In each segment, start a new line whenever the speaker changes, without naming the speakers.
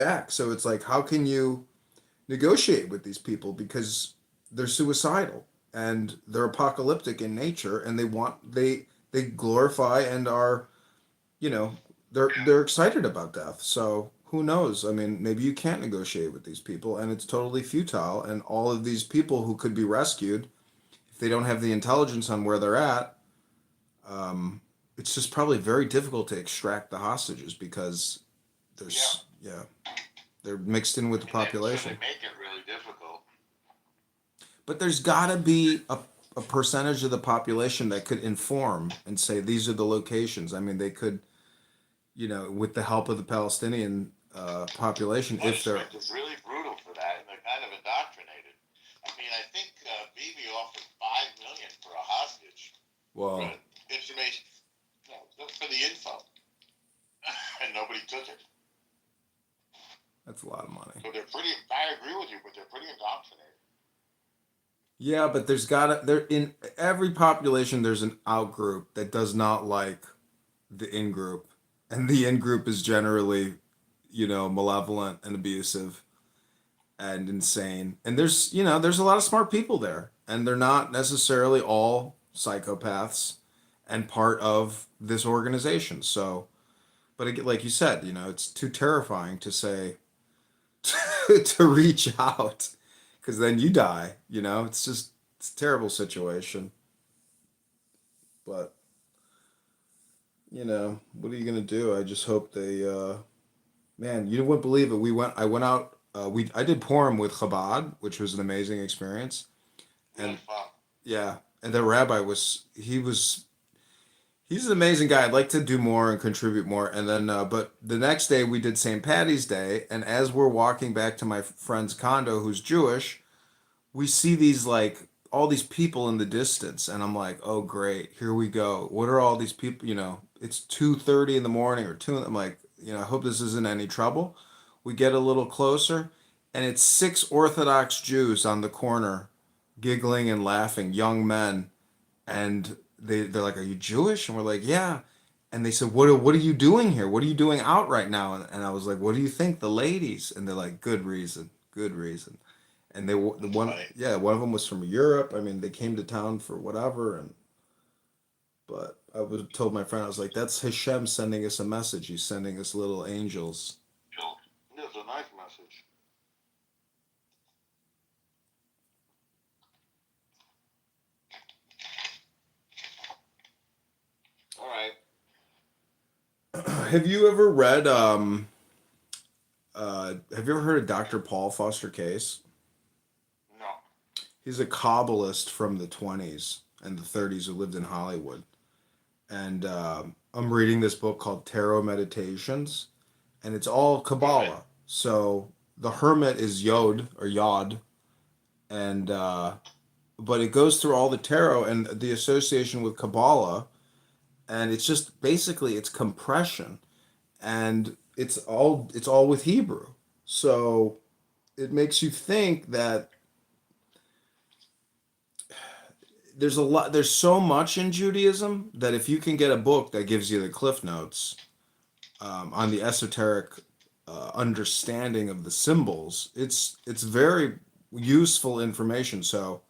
back. So it's like, how can you negotiate with these people because they're suicidal and they're apocalyptic in nature and they glorify and are, you know, they're excited about death. So who knows? I mean, maybe you can't negotiate with these people and it's totally futile, and all of these people who could be rescued, if they don't have the intelligence on where they're at, it's just probably very difficult to extract the hostages because
Yeah.
there's yeah, they're mixed in with the
So they
population.
make it really difficult.
But there's got to be a percentage of the population that could inform and say these are the locations. I mean, they could, with the help of the Palestinian population, if they're,
Punishment is really brutal for that, and they're kind of indoctrinated. I mean, I think Bibi offered 5 million for a hostage for
well,
information, no, for the info, and nobody took it.
that's a lot of money.
So they're pretty. I agree with you, but they're pretty indoctrinated.
Yeah, but there's got to, there in every population, there's an out group that does not like the in group. And the in group is generally, malevolent and abusive and insane. And there's a lot of smart people there, and they're not necessarily all psychopaths and part of this organization. So, but again, like you said, it's too terrifying to say to reach out because then you die. It's a terrible situation. But what are you gonna do? I just hope they. Man, you wouldn't believe it. I went out. I did Purim with Chabad, which was an amazing experience.
Really
And
fun.
yeah, and the rabbi he's an amazing guy. I'd like to do more and contribute more. And then, but the next day we did St. Patty's Day, and as we're walking back to my friend's condo, who's Jewish, we see these like all these people in the distance, and I'm like, oh great, here we go. What are all these people? It's 2:30 in the morning or two. I'm like, I hope this isn't any trouble. We get a little closer, and it's six Orthodox Jews on the corner, giggling and laughing, young men, and they're like, "Are you Jewish?" And we're like, "Yeah." And they said, "What are you doing here? What are you doing out right now?" And I was like, "What do you think, the ladies?" And they're like, "Good reason, good reason." And the
That's
one,
funny.
yeah, one of them was from Europe. I mean, they came to town for whatever, and but I was told my friend, I was like, "That's Hashem sending us a message. He's sending us little angels."
It's a nice message. All right.
Have you ever read? Have you ever heard of Dr. Paul Foster Case?
No.
He's a Kabbalist from the 20s and the 30s who lived in Hollywood. And I'm reading this book called Tarot Meditations, and it's all
Right.
Kabbalah. So the hermit is Yod or Yod, and but it goes through all the tarot and the association with Kabbalah, and it's just basically it's compression, and it's all with Hebrew. So it makes you think that there's so much in Judaism that if you can get a book that gives you the cliff notes on the esoteric understanding of the symbols, it's very useful information. So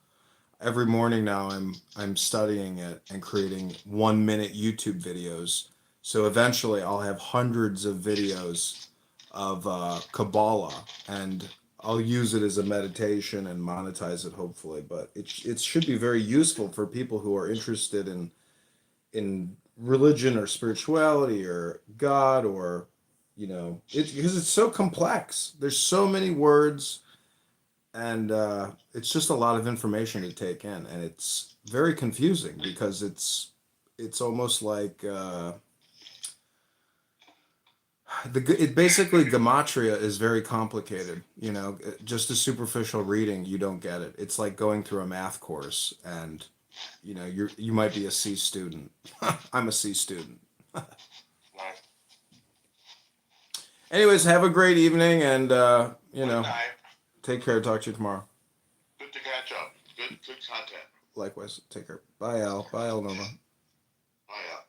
every morning now I'm studying it and creating 1 minute YouTube videos. So eventually I'll have hundreds of videos of Kabbalah, and I'll use it as a meditation and monetize it hopefully. But it should be very useful for people who are interested in religion or spirituality or God, or because it's so complex. There's so many words, and it's just a lot of information to take in, and it's very confusing because it's almost like it basically gematria is very complicated. Just a superficial reading, you don't get it. It's like going through a math course, and you might be a C student. I'm a C student.
Right.
Anyways, have a great evening, and
Good night.
take care. Talk to you tomorrow.
Good to catch up. Good content.
Likewise, take care. Bye, Al. Bye, Al Nova.
Bye.